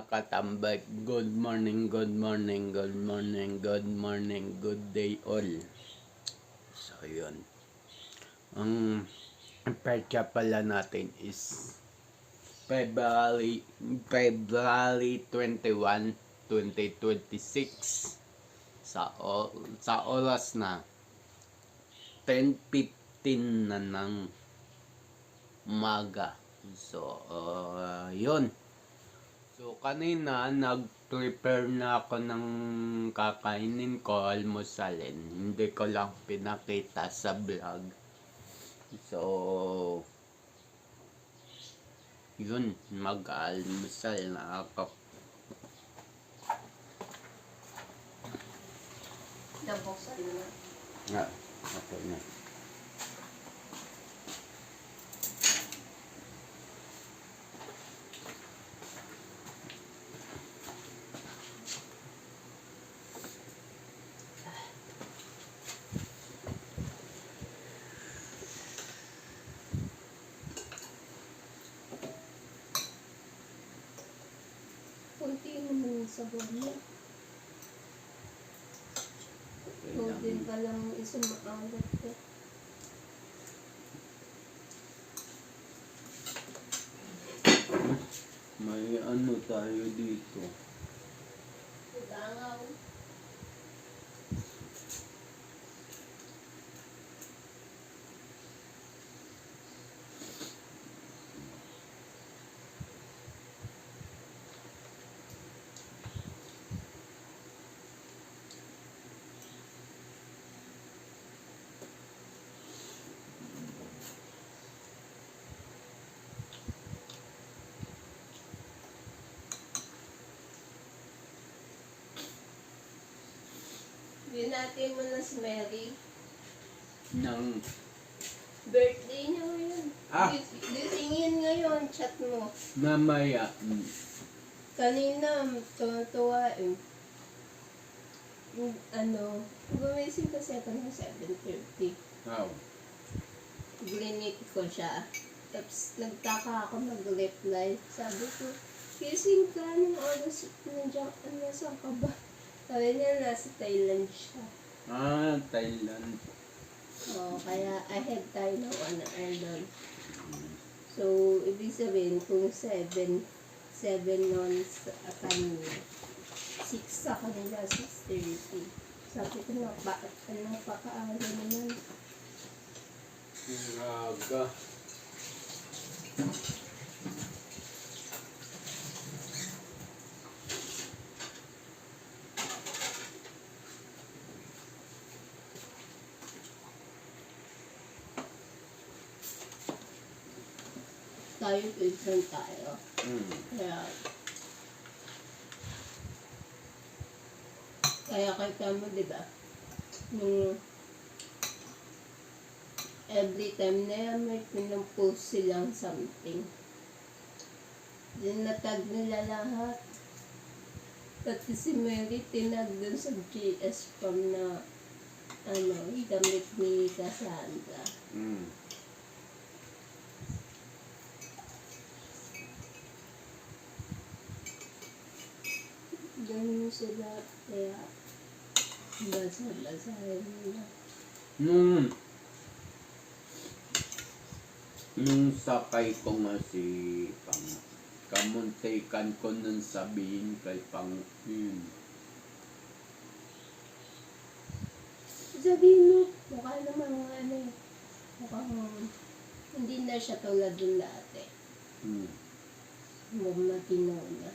mga katambay. Good morning, good morning, good morning, good morning, good day all. So yun. Ang petsa pala natin is February 21, 2026. Sa oras na 10:15 na ng umaga. So, yun. So, kanina, nag-prepare na ako ng kakainin ko, almusalin. Hindi ko lang pinakita sa vlog. So, yun, mag-almusal na ako. Nabuksan mo na. Okay na. Kunti naman yung sabon mo. Golden pa lang isang maalat ka. May ano tayo dito. Langaw. Binati mo na si Mary. Nang Birthday niya ngayon. Ah. Gisingin ngayon, chat mo. mamaya. Kanina, tuwa eh. Gumising kasi ako ng 7:30. Wow. Grinit ko siya. Tapos nagtaka ako mag-reply. Sabi ko, gising ka ng oras, nasaan ka ba? Sabi niya, nasa Thailand siya. Thailand. Kaya ahead tayo ng 1 hour doon. So, ibig sabihin, kung 7 noon sa kanila, 6 sa kanila, 6:30. Sabi ko na, napakaano naman. Aga. Tayo, pinsan tayo. Kaya kita mo, di ba? Nung every time na yan, may pinampost silang something. Dinatag nila lahat. Pati si Mary, tinag dun sa GS from na damit ni Cassandra. Ganun sila, kaya basa-basahin nila. Nung sakay ko nga si kamuntikan ko nang sabihin kay Sabihin mo, mukha naman mukhang hindi na siya tulad ng dati. Mukhang matinaw na.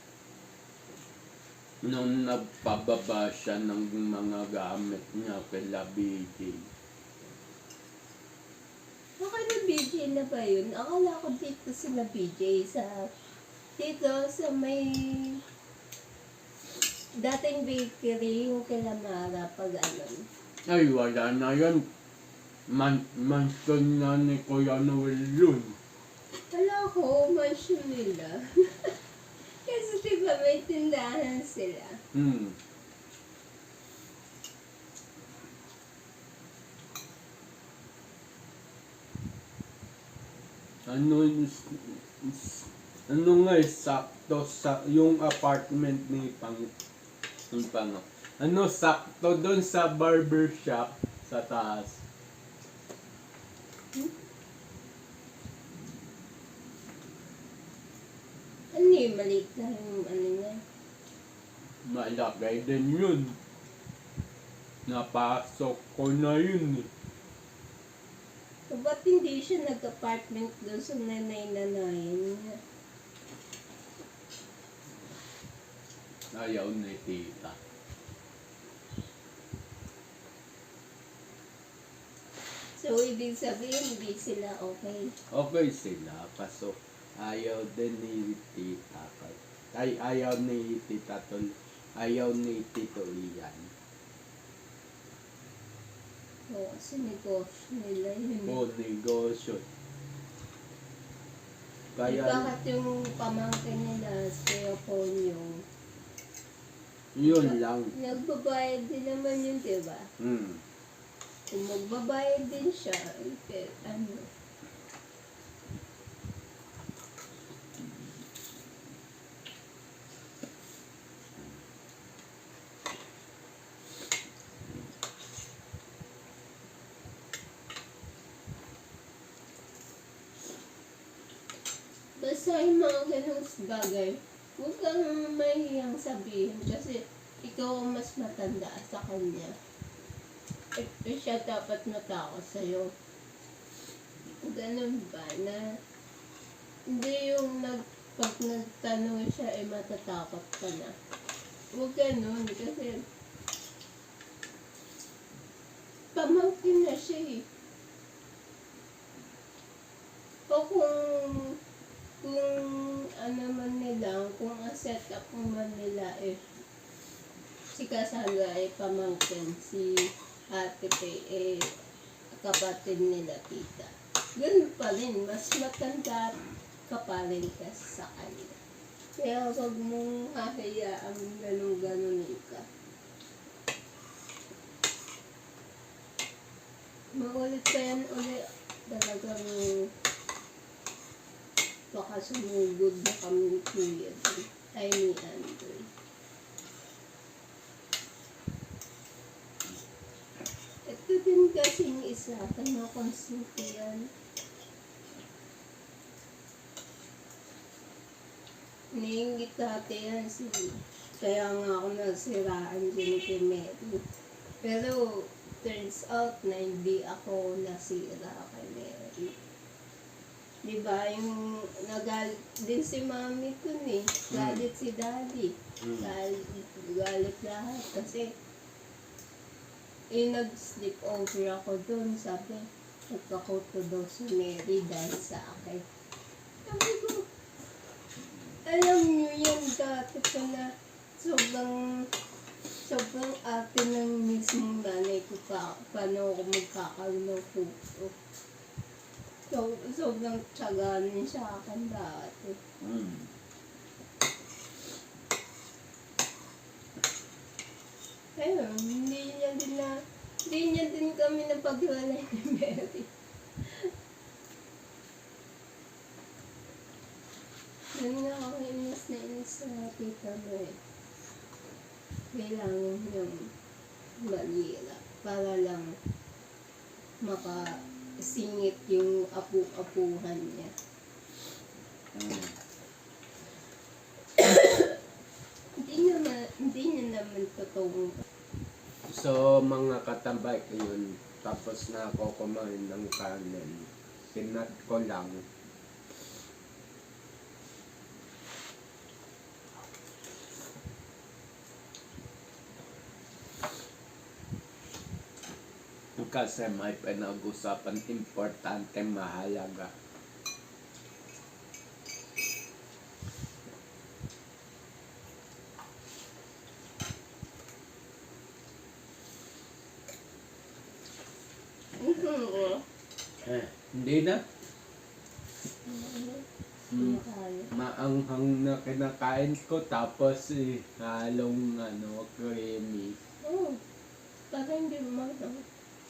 Nung nagpababa siya ng mga gamit niya kay BJ. Baka na BJ na ba yun? Akala ko dito sila BJ dito sa may dating bakery yung kila Mara pag Ay, wala na yan. Mansion na ni Kuya Noel yun. Wala ko, mansion nila. Kasi diba may tindahan sila. Ano nga sakto sa yung apartment ni Pang. Ano sakto doon sa barber shop sa taas. Ano yung maliit na yung ano niya? Malaki din yun. Napasok ko na yun eh. So, ba't hindi siya nag-apartment doon sa nanay-nanayan niya? Ayaw ni tita. So, ibig sabihin, hindi sila okay. Okay sila, kaso ayaw din ni tita. Ay, ayaw ni tita Tol. Ayaw ni Tito Ian. O, kasi negosyo nila yun. O, negosyo. Kaya, Kaya, bakit yung pamangkin nila, si Aponyo, yun lang. nagbabayad din naman yun, diba? Kung magbabayad din siya, ano, basta yung mga ganung bagay, huwag kang mahihiyang sabihin kasi ikaw ang mas matanda sa kanya. Siya dapat matakot sa'yo. Ganun ba na hindi yung pag nagtanong siya ay matatakot ka na. Huwag ganun kasi pamangkin na siya eh. O kung ano man nila, kung ang setup man nila eh, si Cassandra ay pamangkin, si Ate Pei eh, kapatid nila tita. Ganun pa rin, mas matanda ka pa rin kasi sa kanila. Kaya huwag mong hahayaan ganun-ganunin ka. Maulit pa yan ulit, talagang baka sumugod na kami ni Kuya din. Ay ni Andre. Ito din kasing isa, kinakonsulti yan. Niingit dati yan kaya nga ako nasiraan din kay Mary. Pero turns out na hindi ako nasira kay Mary. Diba, yung nagalit din si mami dun eh. Galit si daddy. Galit lahat. Kasi, nag-sleep over ako dun. Sabi, nagpakuto daw si Mary dahil sa akin. Sabi ko, alam nyo yan dati pa na sobrang ate ng mismong nanay ko pa. Paano ako magkakaroon ng puto. Sobrang tiyaganin siya akin dati. Ayun, hindi niya din kami napaghiwalay ni Mary. Yun nga ako inis na inis sa tita mo eh. Kailangan yung malira para lang makasingit yung apu-apuhan niya. Hindi niya naman totoong. So, mga katambay ko yun. Tapos na ako kumain ng kanin. Pinat ko lang. Kasi may pinag-usapan importante, mahalaga. Hindi na. Maanghang na kinakain ko tapos halong creamy. Oo. Para hindi umahang.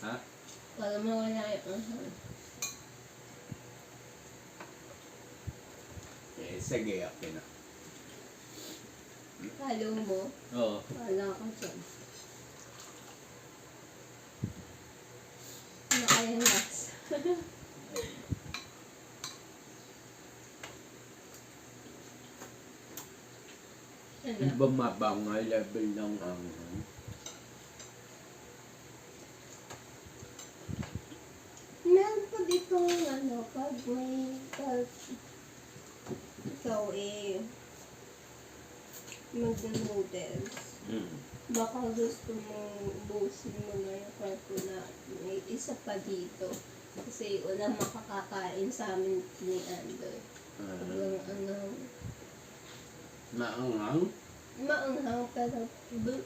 Ha? Para mawala yung ahang. sige, okay na. Halo mo. Oo. Wala ka dyan. Ano kaya next? Ano? Bumaba nga level ng anghang. Meron pa ditong ano, pag ikaw mag-noodles. Mm. Baka gusto mong ubusin mo na yung karto na may isa pa dito. Kasi wala makakakain sa amin ni Andoy. Sobrang Maanghang? maanghang pero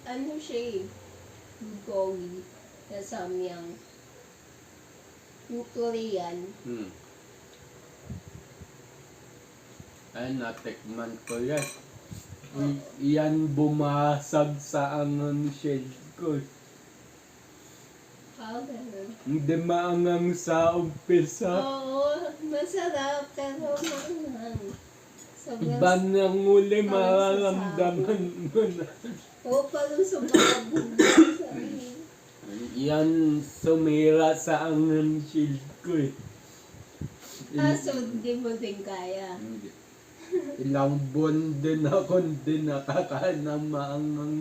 ano siya bulgogi na samyang. Yung Korean. Ay, natikman ko yan. Yan bumasag sa angang shell ko. Ganun. Hindi maangang sa umpisa. Oo, masarap pero maanghang. Sobrang Iba ng uli Parang mararamdaman mo na. parang sumabog sa akin. Yan sumira sa angang shell ko eh. So hindi mo din kaya. Hindi. Ilang buwan din ako hindi nakakain ng maangang.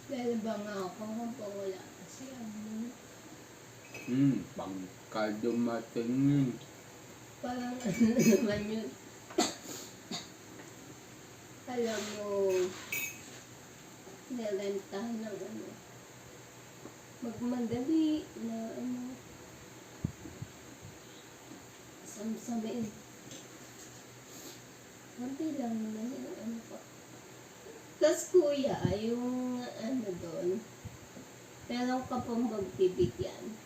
Dahil ba nga ako kapag wala kasi ano, Pagka dumating yun. parang ano naman yun. alam mo, nirentahan ng ano, magmadali na ano, samsamin. Kunti lang naman yung ano pa. Tapos kuya, yung ano doon, meron ka pang magbibigyan.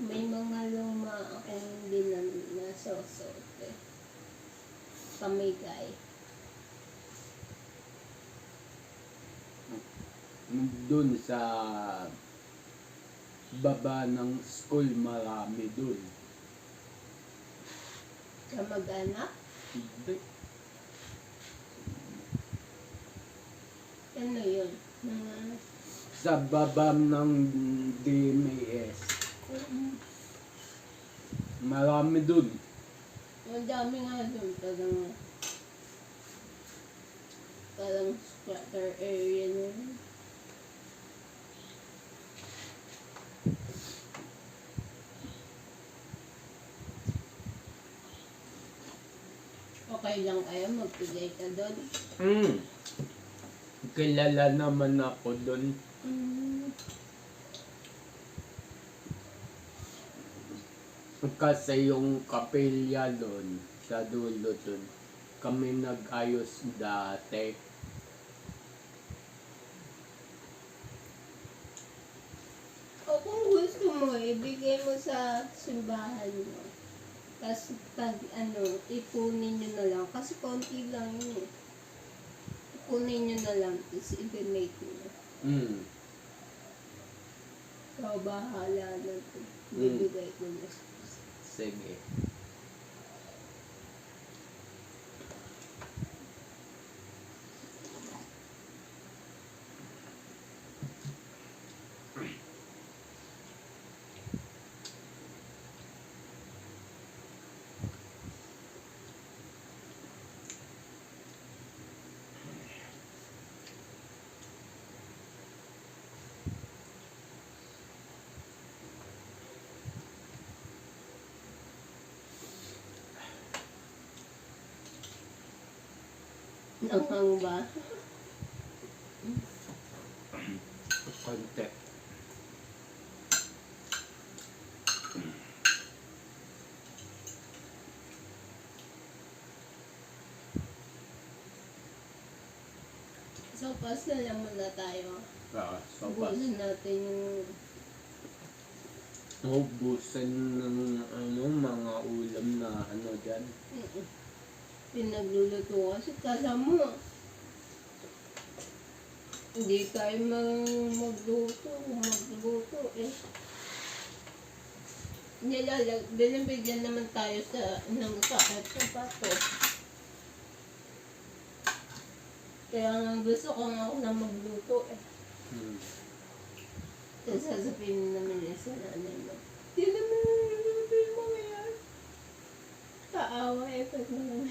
May mga luma akong hindi na nasosot eh. Pamigay. Dun sa baba ng school, marami dun. Kamag-anak? Hindi. Ano yun? Mga... Sa baba ng DMAS. Marami dun. Ang dami nga doon. Parang squatter area na yun. Okay lang kayo, magbigay ka doon. Kilala naman ako dun. Kasi yung kapilya dun, sa dulo dun, kami nag-ayos dati. O kung gusto mo, ibigay mo sa simbahan mo. Tapos pag ano, ipunin nyo na lang. Kasi konti lang yun eh. Ipunin nyo na lang. Tapos i-donate nyo. Ikaw bahala na ito. Bibigay ko na. Sige. Nanghang ba? Konti. So, pass na lang muna tayo. So, Ubusin natin yung... ubusin ng mga ulam na dyan. Pinagluluto kasi kasama mo. Hindi tayo magluto eh. Binibigyan naman tayo ng sakit sa pato. Kaya nga gusto ko nga ako na magluto eh. Tapos sasabihin naman niya sa nanay mo, di naman nilulutuin mo ngayon. Kaawa eh, pag naman.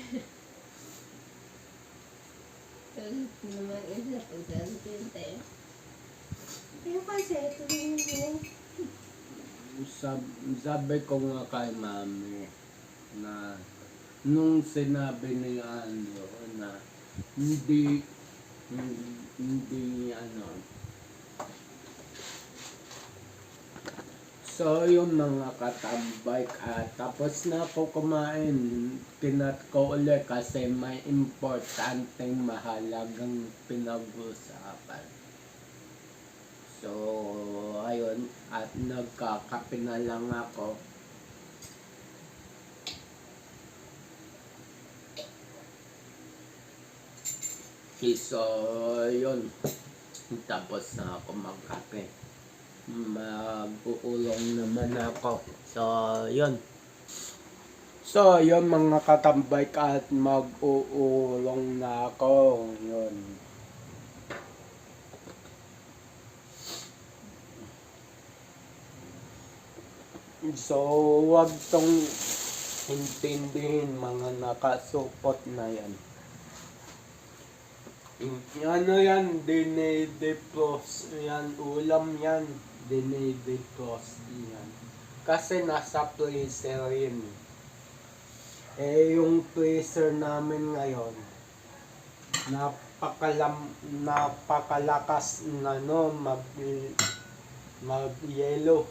Tapos naman isa, pag sasabihin tayo, kaya kasi ito yung Sabi ko nga kay mami na nung sinabi niya na hindi so yung mga katambay tapos na ako kumain, tinat ko ulit kasi may importanteng mahalagang pinag-usapan. So, ayun, at nagkakape na lang ako. So, yun. Tapos na ako magkape. Mag-uulong naman ako. So, yun. So, yun mga katambay at mag-uulong na ako. Yun. So, wag tong intindihin mga nakasupot na yan. Ano yan, dinidepros, yan, ulam yan, dinidepros yan. Kasi nasa freezer yun. Eh, yung freezer namin ngayon, napakalakas na mag-yelo.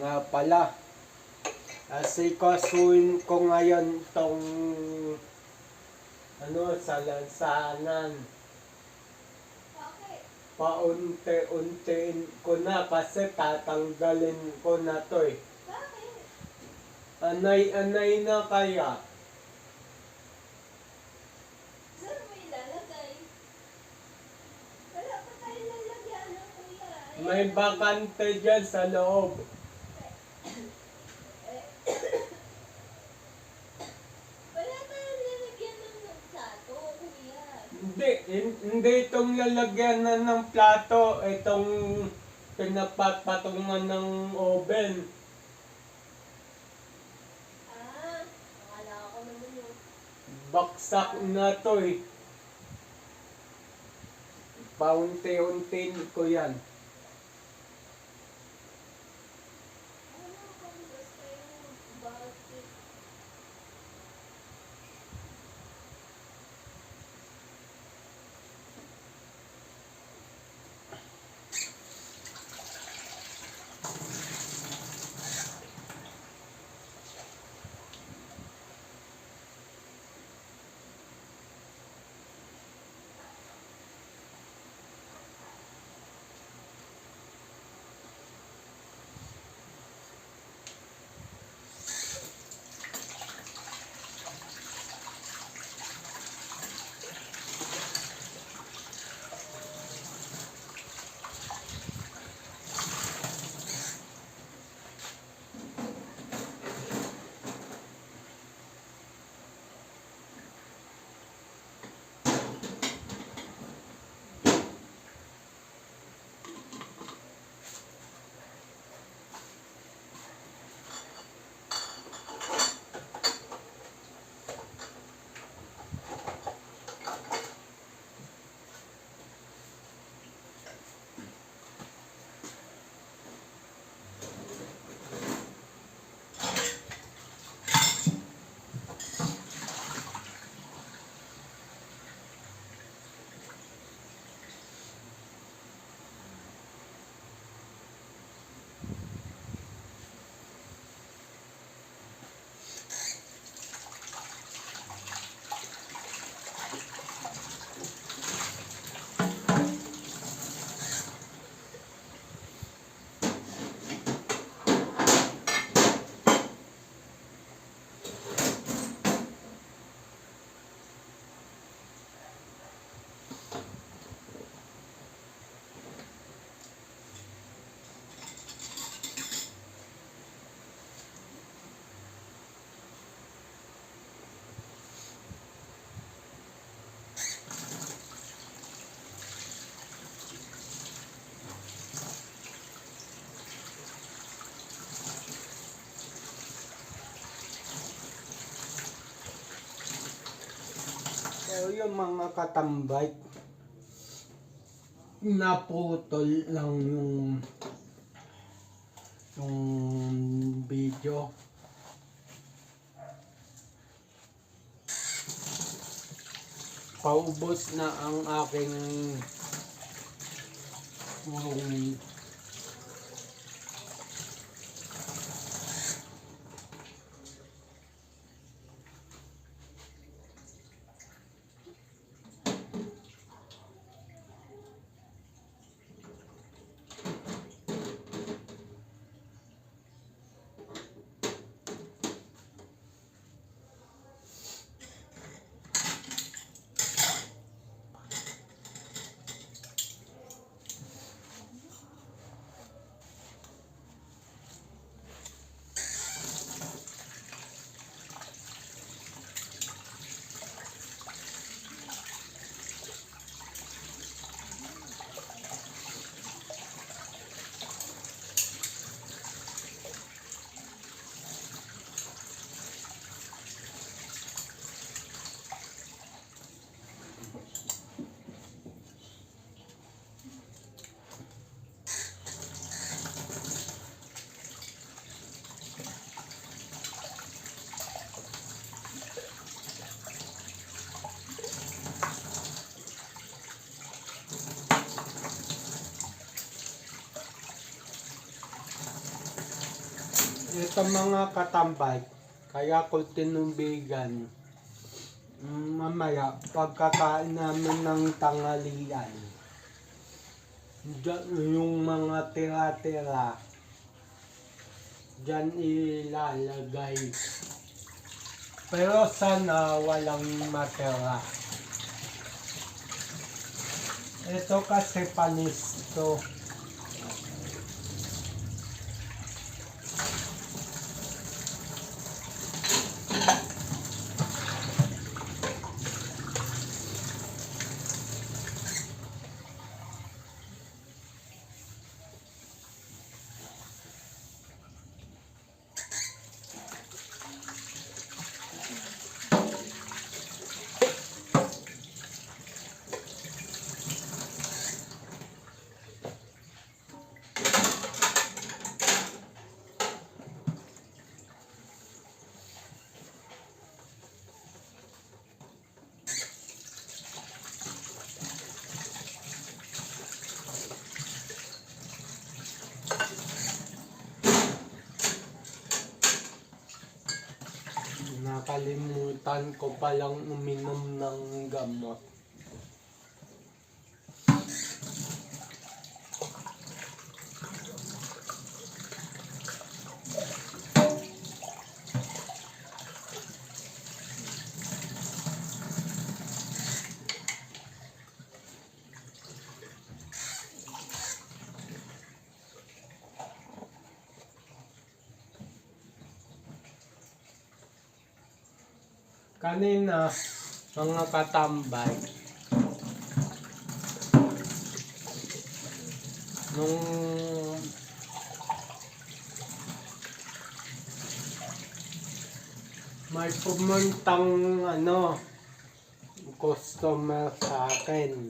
Nga pala, asikasuin ko ngayon tong sa lansanan. Bakit? Paunti-untiin ko na kasi tatanggalin ko na to eh. Bakit? Anay-anay na kaya. Saan mo ilalagay? Wala pa tayong lalagyan ng kuya. May bakante dyan sa loob. Wala tayong lalagyan ng plato, kuya. Hindi itong lalagyan na ng plato, itong pinapatungan ng oven. Akala ko naman yun. Baksak na to eh. Paunti-untiin ko yan. Ano kung basta yung bakit? So yung mga katambay, naputol lang yung video. Paubos na ang aking yung Ito mga katambay, kaya ko tinubigan. Mamaya, pagkakain namin ng tanghalian, yung mga tira-tira, dyan ilalagay. Pero sana walang matira. Ito kasi panis to. Nakalimutan ko palang uminom ng gamot. Kanina, mga katambay, nung may pumuntang customer sa akin,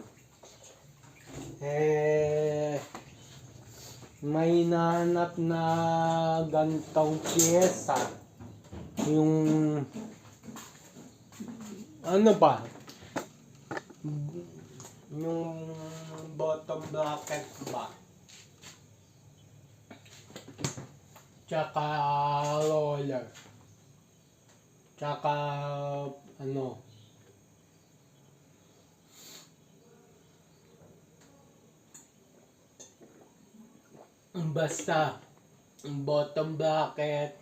may nahanap na gantong piyesa, yung yung bottom bracket ba? Tsaka roller. Tsaka basta bottom bracket,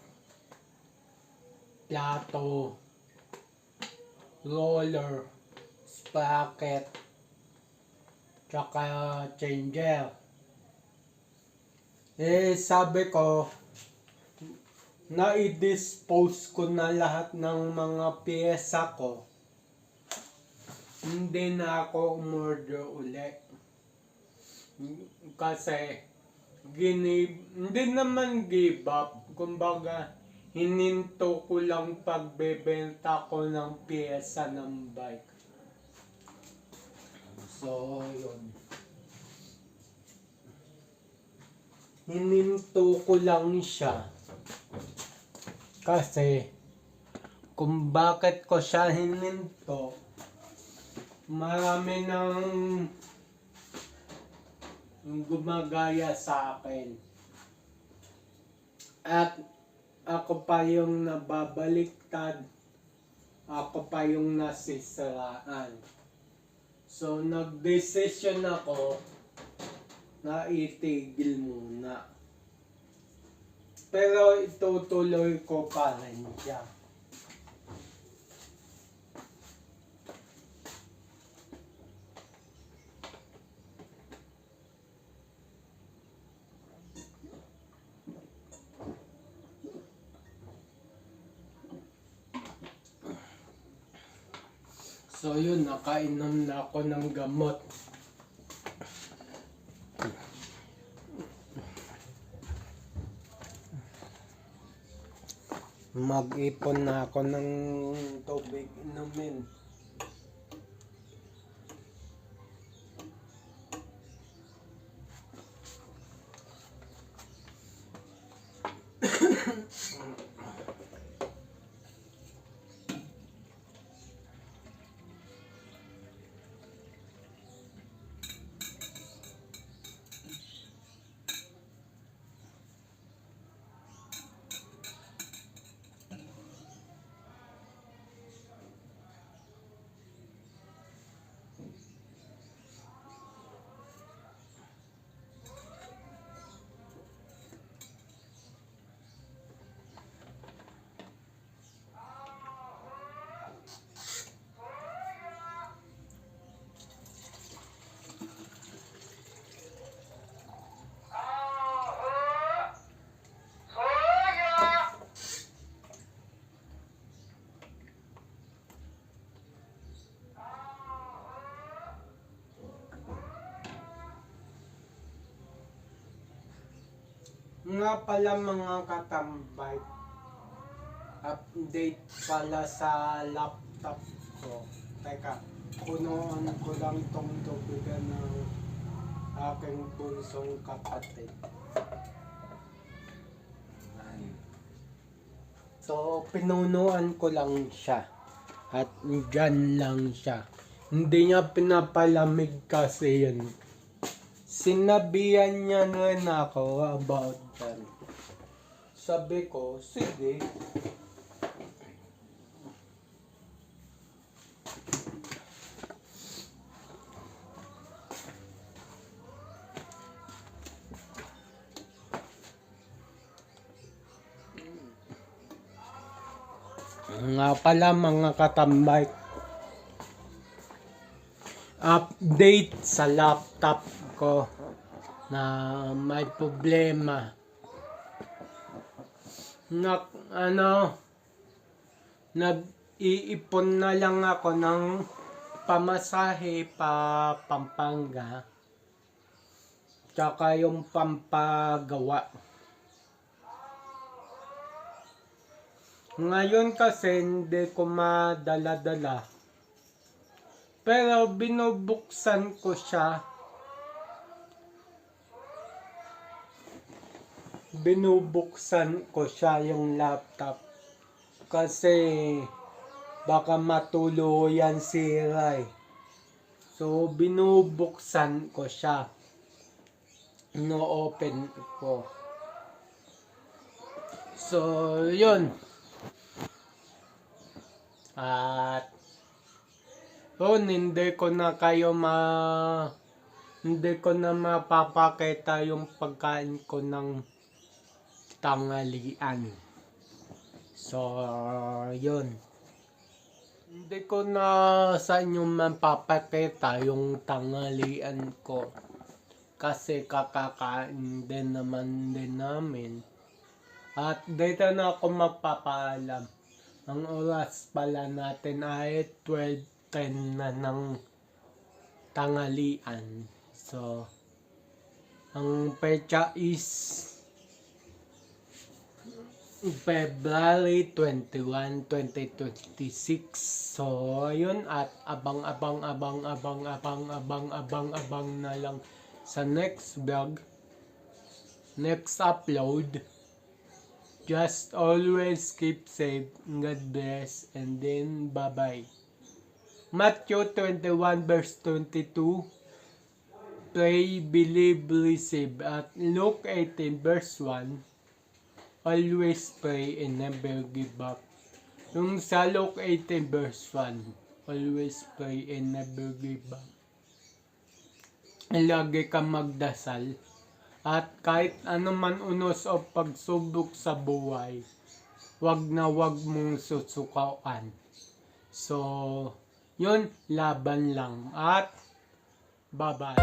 plato, roller, sprocket, tsaka changer. Sabi ko, na-dispose ko na lahat ng mga pyesa ko. Hindi na ako umorder ulit. Kasi, hindi naman give up. Kumbaga, hininto ko lang pagbebenta ko ng pyesa ng bike. So, yun. Hininto ko lang siya. Kasi, kung bakit ko siya hininto, marami nang gumagaya sa akin. At ako pa yung nababaliktad, ako pa yung nasisiraan. So, nag-decision ako na itigil muna. Pero itutuloy ko pa rin siya. So yun, nakainom na ako ng gamot. Mag-ipon na ako ng tubig inumin. Nga pala mga katambay, update pala sa laptop ko. Teka, punuan ko lang tong tubigan ng aking bunsong kapatid. So, pinunuan ko lang siya. At dyan lang siya. Hindi niya pinapalamig kasi yun. Sinabihan niya rin ako about that. Sabi ko, sige. Nga pala mga katambay, update sa laptop ko na may problema. Nag-iipon na lang ako ng pamasahe pa Pampanga, tsaka yung pampagawa. Ngayon kasi hindi ko madala-dala. Pero binubuksan ko siya. Binubuksan ko siya yung laptop. Kasi baka matuluyan sira eh. So binubuksan ko siya. No-open ko. So yun. At hindi ko na mapapakita yung pagkain ko ng tanghalian. So yun. Hindi ko na sa inyo mapapakita yung tanghalian ko. Kasi kakakain din naman din namin. At dito na ako magpapaalam. Ang oras pala natin ay 12:10 na ng tanghalian. So, ang petsa is February 21, 2026. So, ayun, at abang na lang sa next vlog, next upload. Just always keep safe, God bless, and then bye-bye. Matthew 21 verse 22, pray, believe, receive. At Luke 18 verse 1, always pray and never give up. Yung sa Luke 18 verse 1, always pray and never give up. Lagi kang magdasal. At kahit anuman unos o pagsubok sa buhay, wag mong susukaan. So, yun, laban lang. At bye-bye.